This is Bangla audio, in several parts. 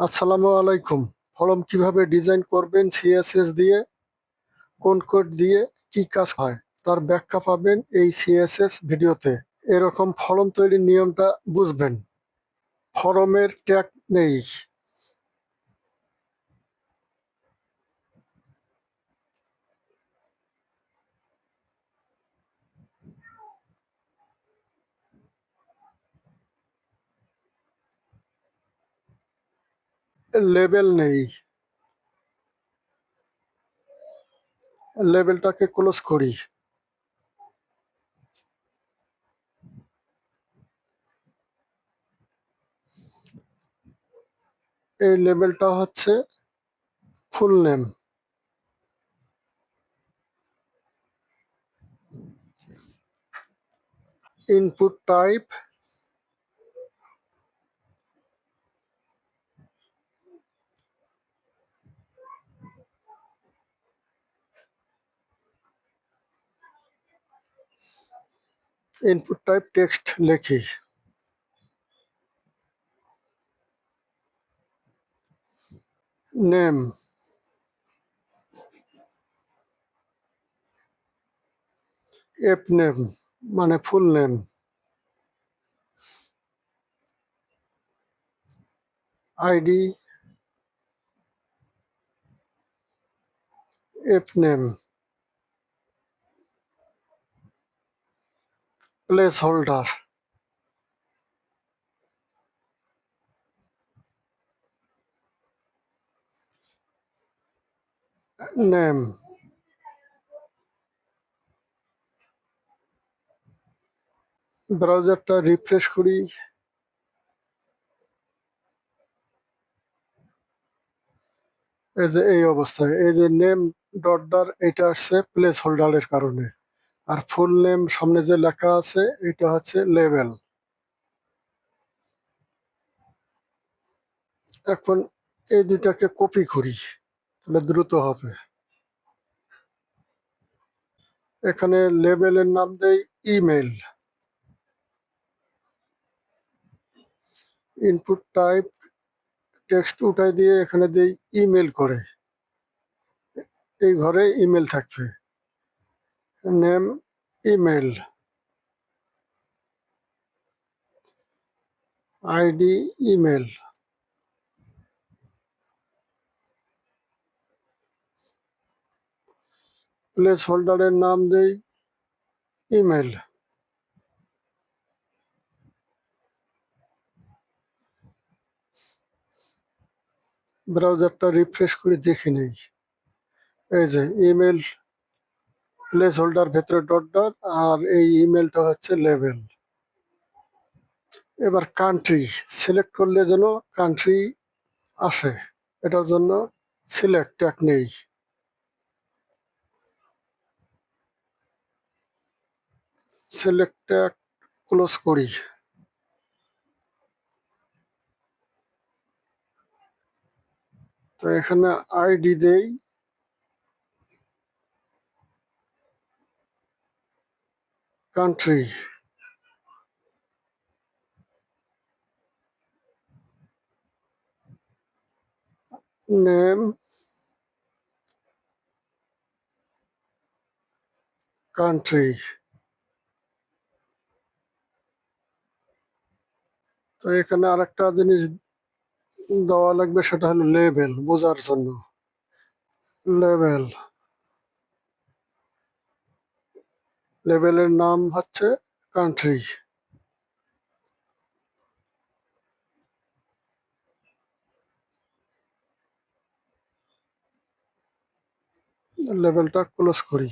আসসালামু আলাইকুম। ফরম কিভাবে ডিজাইন করবেন সিএসএস দিয়ে, কোন কোড দিয়ে কি কাজ হয় তার ব্যাখ্যা পাবেন এই সিএসএস ভিডিওতে। এরকম ফরম তৈরির নিয়মটা বুঝবেন। ফরমের ট্যাগ নেই, লেবেল নেই। লেবেলটাকে ক্লোজ করি। এই লেবেলটা হচ্ছে full name. Input type text লিখি। নেম এফ নেম মানে full name. ID F name. Placeholder name. ব্রাউজারটা রিফ্রেশ করি। এই যে এই অবস্থায়, এই যে নেম ডটডার, এটা আসছে প্লেস হোল্ডারের কারণে। আর ফুল নেম সামনে যে লেখা আছে এটা হচ্ছে লেবেল। এখন এই দুটাকে কপি করি, তাহলে দ্রুত হবে। এখানে লেবেলের নাম দেই ইমেল। ইনপুট টাইপ টেক্সট উঠাই দিয়ে এখানে দেই ইমেল করে। এই ঘরে ইমেল থাকবে। Name email, ID email, place হোল্ডারের নাম দেই ইমেল। ব্রাউজারটা রিফ্রেশ করে দেখে নেই। এই যে ইমেল প্লেস হোল্ডার ভেতরে ডট ডট, আর এই ইমেলটা হচ্ছে লেবেল। এবার কান্ট্রি সিলেক্ট করলে যেন কান্ট্রি আসে, এটার জন্য সিলেক্ট ট্যাগ নেই। সিলেক্ট ট্যাগ ক্লোজ করি। তো এখানে আইডি দেই কান্ট্রি, নেম কান্ট্রি। তো এখানে আরেকটা জিনিস দেওয়া লাগবে, সেটা হলো লেবেল, বোঝার জন্য। লেবেল, লেবেলের নাম হচ্ছে কান্ট্রি। লেবেলটা ক্লোজ করি।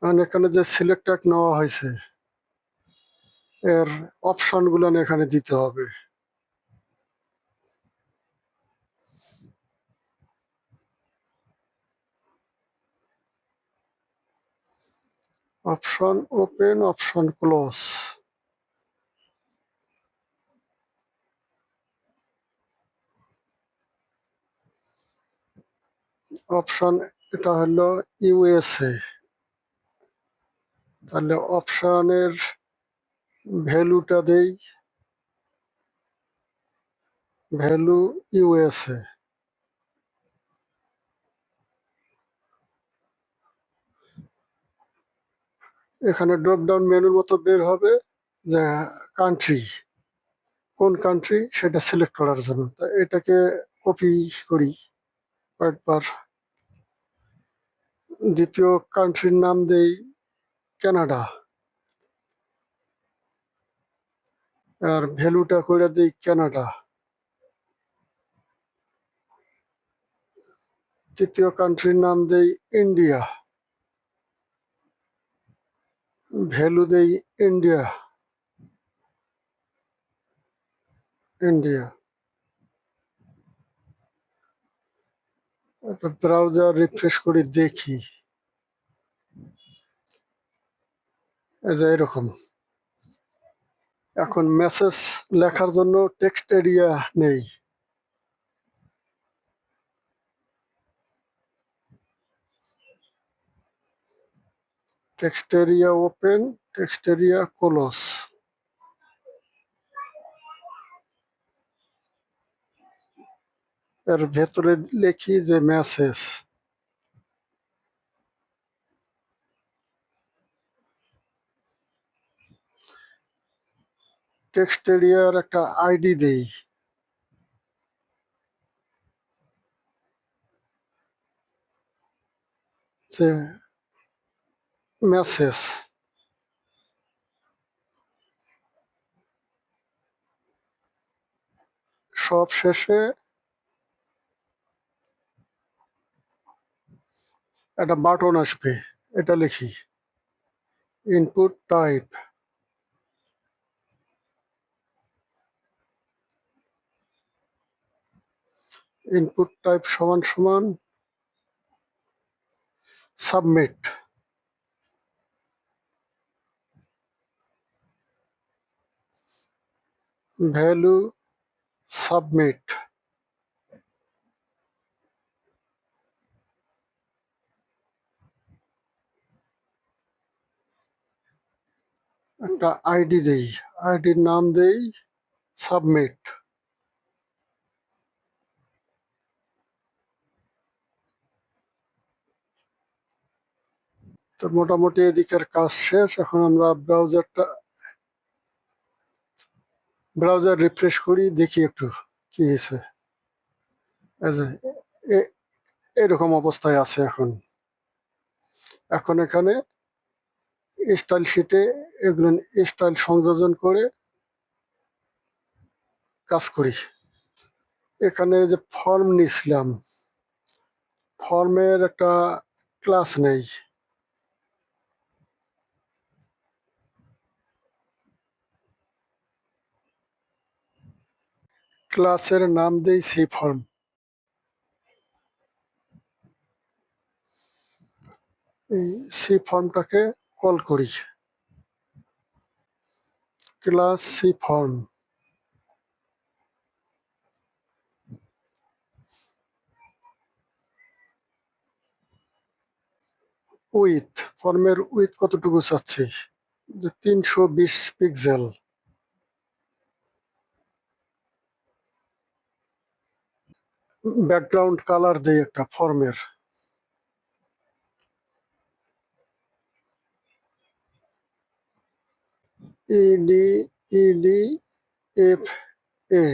আর এখানে যে সিলেক্ট ট্যাগ নেওয়া হয়েছে এর অপশনগুলো এখানে দিতে হবে। Option open, option close. Option এটা হলো ইউএসএ, তাহলে অপশনের ভ্যালুটা দেই ভ্যালু ইউএসএ। এখানে ড্রপ ডাউন মেনুর মতো বের হবে যে কান্ট্রি, কোন কান্ট্রি সেটা সিলেক্ট করার জন্য। তা এটাকে কপি করি কয়েকবার। দ্বিতীয় কান্ট্রির নাম দেই কানাডা, আর ভ্যালুটা করে দিই কানাডা। তৃতীয় কান্ট্রির নাম দেই ইন্ডিয়া, ভ্যালু দেই ইন্ডিয়া, ইন্ডিয়া। একটা ব্রাউজার রিফ্রেশ করে দেখি, এই যে এরকম। এখন মেসেজ লেখার জন্য টেক্সট এরিয়া নেই। Text area open, text area close. এর ভেতরে লিখি যে মেসেজ। টেক্সট এরিয়ার একটা আইডি দেই, যে মেসেজ। সব শেষে একটা বাটন আসবে, এটা লিখি ইনপুট টাইপ। ইনপুট টাইপ সমান সমান সাবমিট। Value submit. একটা আইডি দেই, আইডির নাম দেই সাবমিট। তো মোটামুটি এদিকের কাজ শেষ। এখন আমরা ব্রাউজার রিফ্রেশ করি, দেখি একটু কি হয়েছে। এই যে এরকম অবস্থায় আছে এখন। এখন এখানে স্টাইল শিটে এগুলো স্টাইল সংযোজন করে কাজ করি। এখানে যে ফর্ম নিছিলাম, ফর্মের একটা ক্লাস নেই। ক্লাসের নাম দেই সি ফর্ম। এই সি ফর্মটাকে কল করি, ক্লাস সি ফর্ম। উইথ, ফর্মের উইথ কতটুকু চাচ্ছি, যে 320 পিক্সেল। ব্যাকগ্রাউন্ড কালার দেই একটা ফর্মের, ইডি ইডি এফ এ,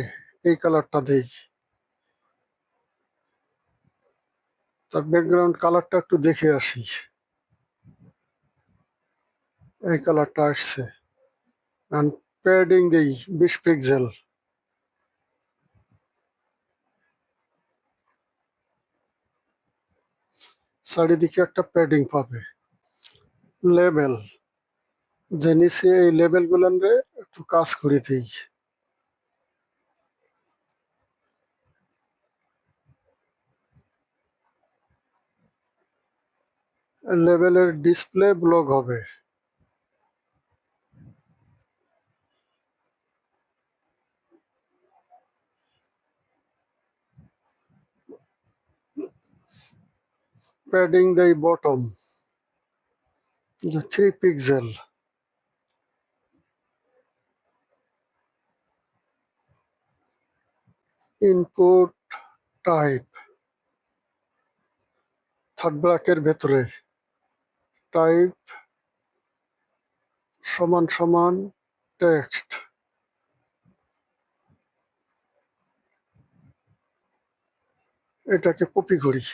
এই কালারটা দেই। তার ব্যাকগ্রাউন্ড কালারটা একটু দেখে আসি, এই কালারটা আসছে। প্যাডিং দেই 20 পিক্সেল। চারিদিকে একটা প্যাডিং পাবে। লেবেল, যে নিচে এই লেবেল গুলান একটু কাজ করে দিই। লেবেলের ডিসপ্লে ব্লক হবে। প্যাডিং দেই বটম, যে 3 পিক্সেল। ইনপুট টাইপ থার্ড ব্র্যাকের ভেতরে টাইপ সমান সমান টেক্সট, এটাকে কপি করি।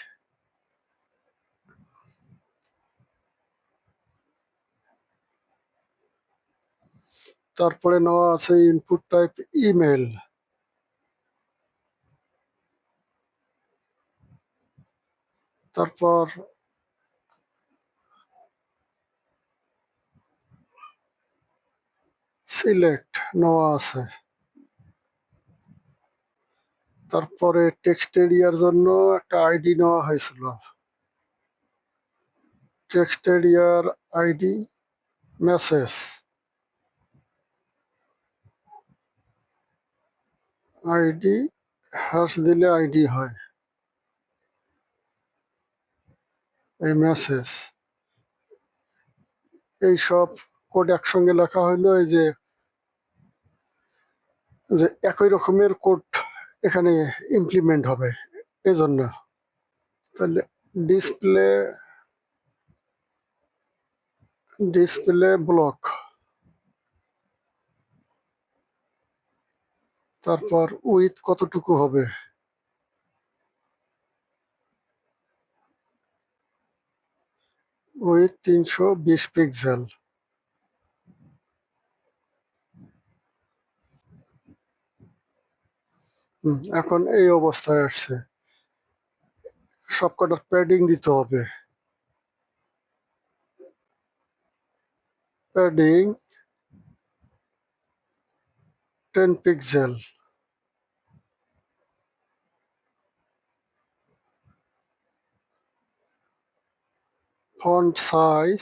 তারপরে নেওয়া আছে ইনপুট টাইপ ইমেল, তারপর সিলেক্ট নেওয়া আছে। তারপরে টেক্সট এরিয়ার জন্য একটা আইডি নেওয়া হয়েছিল, টেক্সট এরিয়ার আইডি মেসেজ, আইডি হ্যাশ দিলে আইডি হয়, এই মেসেজ। এই সব কোড একসঙ্গে লেখা হইলো, এই যে যে একই রকমের কোড এখানে ইমপ্লিমেন্ট হবে এজন্য। তাহলে ডিসপ্লে ডিসপ্লে ব্লক, তারপর উইথ কতটুকু হবে, উইথ 320 পিক্সেল। এখন এই অবস্থায় আসছে, সবকটা প্যাডিং দিতে হবে। Padding 10 pixel, font size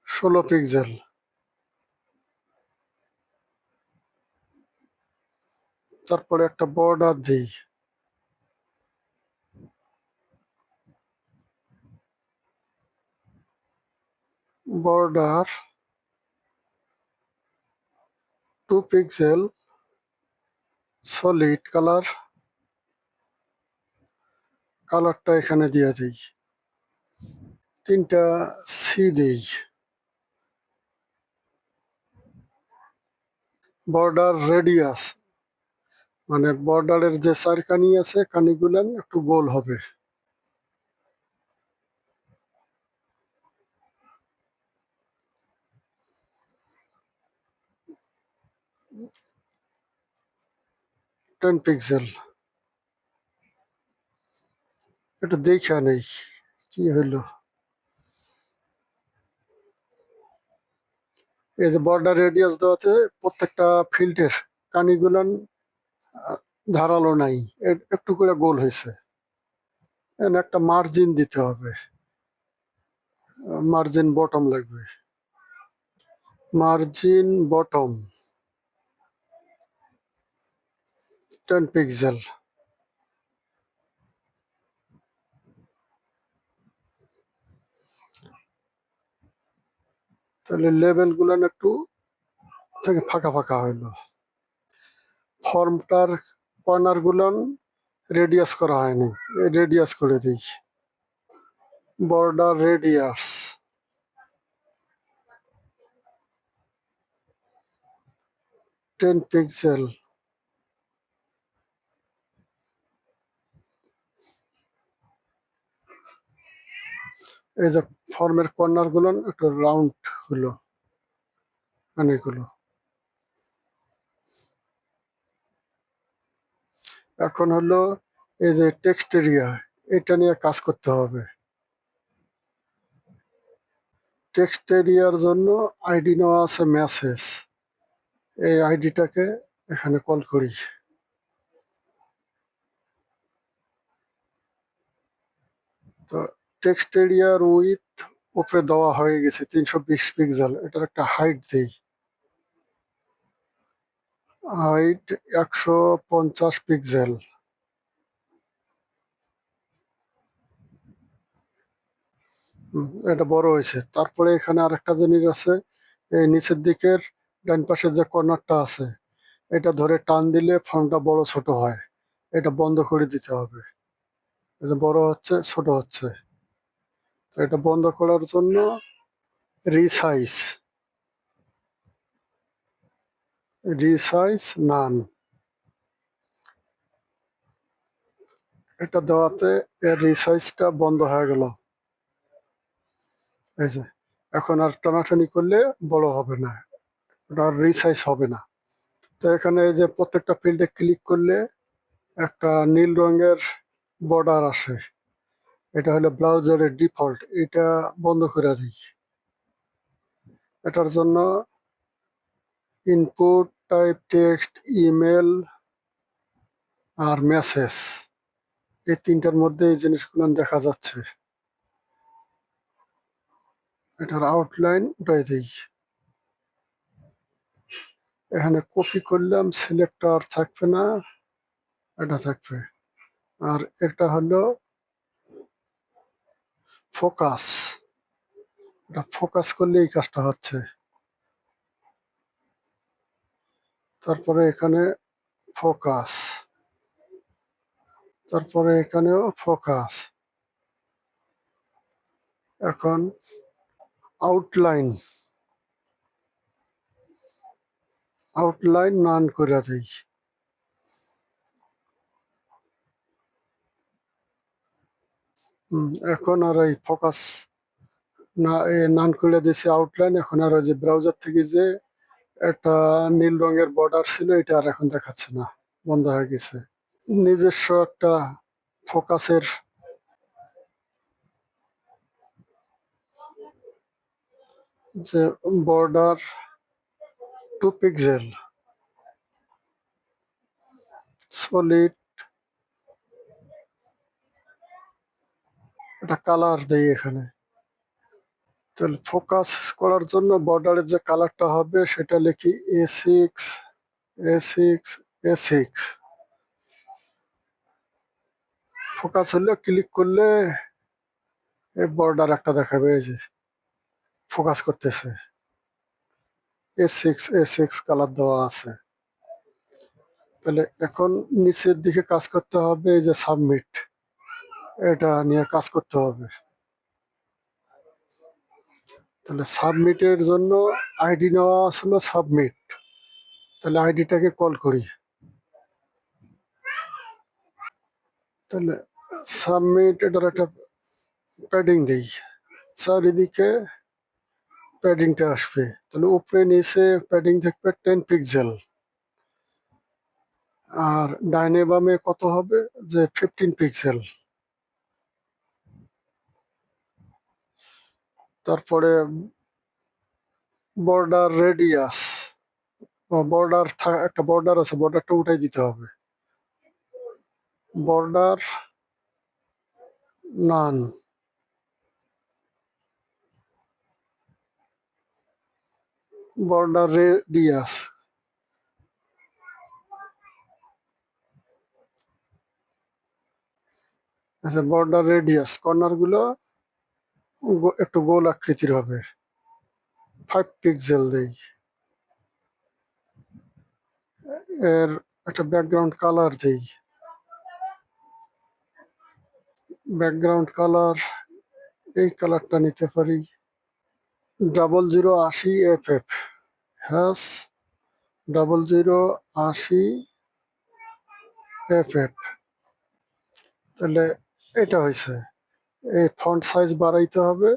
16 pixel. তারপরে একটা বর্ডার দিই, বর্ডার 2 পিক্সেল, সলিড কালার, কালারটা এখানে দিয়ে দিই, 3টা সি দিই। বর্ডার রেডিয়াস মানে বর্ডারের যে 4 কানি আছে, কানিগুলান একটু গোল হবে। Ten pixel. এটা দেখা নেই কি হইলো। এই যে বর্ডার রেডিয়াস দেওয়াতে প্রত্যেকটা ফিল্ডের কানিগুলান ধারালো নাই, একটু করে গোল হয়েছে। একটা মার্জিন দিতে হবে, মার্জিন বটম লাগবে, মার্জিন বটম 10 পিক্সেল। তাহলে লেভেল গুলান একটু থেকে ফাঁকা ফাঁকা হইলো। ফর্মটার কর্নার গুলান রেডিয়াস করা হয়নি, রেডিয়াস করে দিই। Border radius 10 pixel. এই যে ফর্মের কর্নার গুলো একটু রাউন্ড হলো, অনেকগুলো। এখন হলো এই যে টেক্সট এরিয়া, এটা নিয়ে কাজ করতে হবে। টেক্সট এরিয়ার জন্য আইডি নেওয়া আছে মেসেজ, এই আইডিটাকে এখানে কল করি। তো টেক্সট এরিয়ার উইথ উপরে দেওয়া হয়ে গেছে 320 পিক্সেল। এটার একটা হাইট দিই, হাইট 150 পিক্সেল। এটা বড় হয়েছে। তারপরে এখানে আরেকটা জিনিস আছে, এই নিচের দিকের ডান পাশের যে কর্নারটা আছে এটা ধরে টান দিলে ফর্মটা বড় ছোট হয়। এটা বন্ধ করে দিতে হবে। এই যে বড় হচ্ছে ছোট হচ্ছে। তো এটা বন্ধ করার জন্য রিসাইজ রিসাইজ নান এটা দেওয়াতে এর রিসাইজটা বন্ধ হয়ে গেল। এই যে এখন আর টানাটানি করলে বড় হবে না, ওটা আর রিসাইজ হবে না। তো এখানে এই যে প্রত্যেকটা ফিল্ডে ক্লিক করলে একটা নীল রঙের বর্ডার আসে। এটা হলো ব্রাউজারের ডিফল্ট, এটা বন্ধ করে দিই। এটার জন্য ইনপুট টাইপ টেক্সট, ইমেল আর মেসেজ, এই তিনটার মধ্যে এই জিনিসগুলো দেখা যাচ্ছে। এটার আউটলাইন উঠাই দিই। এখানে কপি করলাম, সিলেক্টর থাকবে না, এটা থাকবে। আর এটা হলো ফোকাস, এটা ফোকাস করলে এই কাজটা হচ্ছে। তারপরে এখানে ফোকাস, তারপরে এখানেও ফোকাস। এখন আউটলাইন আউটলাইন নান করে দিই। এখন আর এই ফোকাস না, নান করে দিয়েছি আউটলাইন। এখন আর ওই যে ব্রাউজার থেকে যে একটা নীল রঙের বর্ডার ছিল এটা আর এখন দেখাচ্ছে না, বন্ধ হয়ে গেছে। নিজস্ব একটা ফোকাসের যে বর্ডার 2 পিক্সেল সলিড, এটা কালার দেই এখানে। তাহলে ফোকাস করার জন্য বর্ডারের যে কালারটা হবে সেটা লিখি A6 ফোকাস হলে ক্লিক করলে এই বর্ডার একটা দেখাবে, এই যে ফোকাস করতেছে। A6 কালার দেওয়া আছে। তাহলে এখন নিচের দিকে কাজ করতে হবে, এই যে সাবমিট, এটা নিয়ে কাজ করতে হবে। তাহলে সাবমিটের জন্য আইডি নেওয়া আসলো সাবমিট। তাহলে আইডিটাকে কল করি। তাহলে সাবমিট, এটার একটা প্যাডিং দিই, চারিদিকে প্যাডিংটা আসবে। তাহলে উপরে নিচে প্যাডিং থাকবে 10 পিক্সেল, আর ডাইনে বামে কত হবে যে 15 পিক্সেল। তারপরে বর্ডার রেডিয়াস, বর্ডার একটা বর্ডার আছে, বর্ডারটা উঠাই দিতে হবে। বর্ডার নান, বর্ডার রেডিয়াস, আচ্ছা বর্ডার রেডিয়াস কর্নার গুলো একটু গোল আকৃতির হবে, 5 পিক্সেল দেই। এর একটা ব্যাকগ্রাউন্ড কালার দেই, ব্যাকগ্রাউন্ড কালার এই কালারটা নিতে পারি, 0080 FF, হ্যাশ 0080 FF। তাহলে এটা হয়েছে। এই ফন্ট সাইজ বাড়াইতে হবে,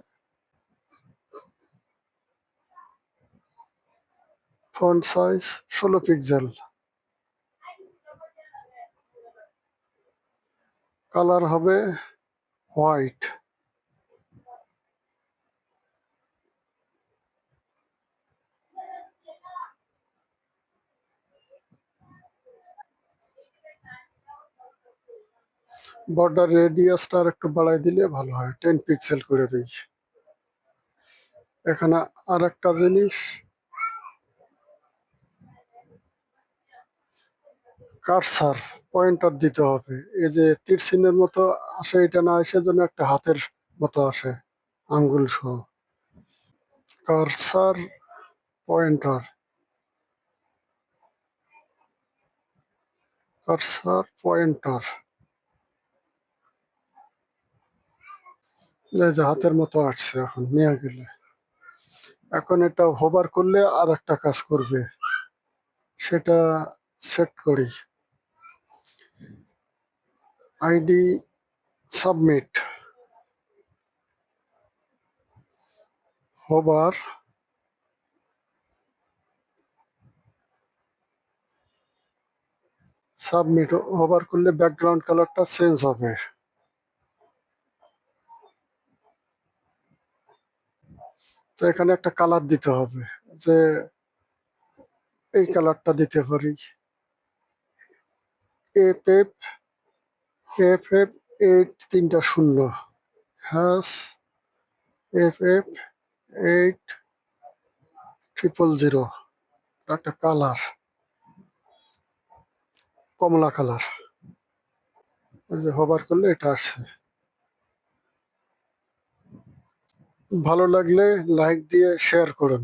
ফন্ট সাইজ 16 পিক্সেল। কালার হবে হোয়াইট। বর্ডার রেডিয়াসটা আর একটু বাড়াই দিলে ভালো হয়, 10 পিক্সেল করে দিই। এখানে আর একটা জিনিস, কার্সার পয়েন্টার দিতে হবে। এই যে তীর চিহ্নের মতো আসে, এটা না এসে যেন একটা হাতের মতো আসে, আঙ্গুল সহ। কার্সার পয়েন্টার, কার্সার, পয়েন্টার, এই যে হাতের মতো আসছে। এখন নিয়ে গেলে এখন এটা হোভার করলে আর একটা কাজ করবে, সেটা সেট করি। ID submit, hover, submit. Hover করলে ব্যাকগ্রাউন্ড কালারটা চেঞ্জ হবে। তো এখানে একটা কালার দিতে হবে, যে এই কালারটা দিতে পারি। এফ এফ এফ এফ 8 3টা 0, হ্যাশ এফ এফ 8000, একটা কালার, কমলা কালার। এই যে হোভার করলে এটা আসছে। ভালো লাগলে লাইক দিয়ে শেয়ার করুন।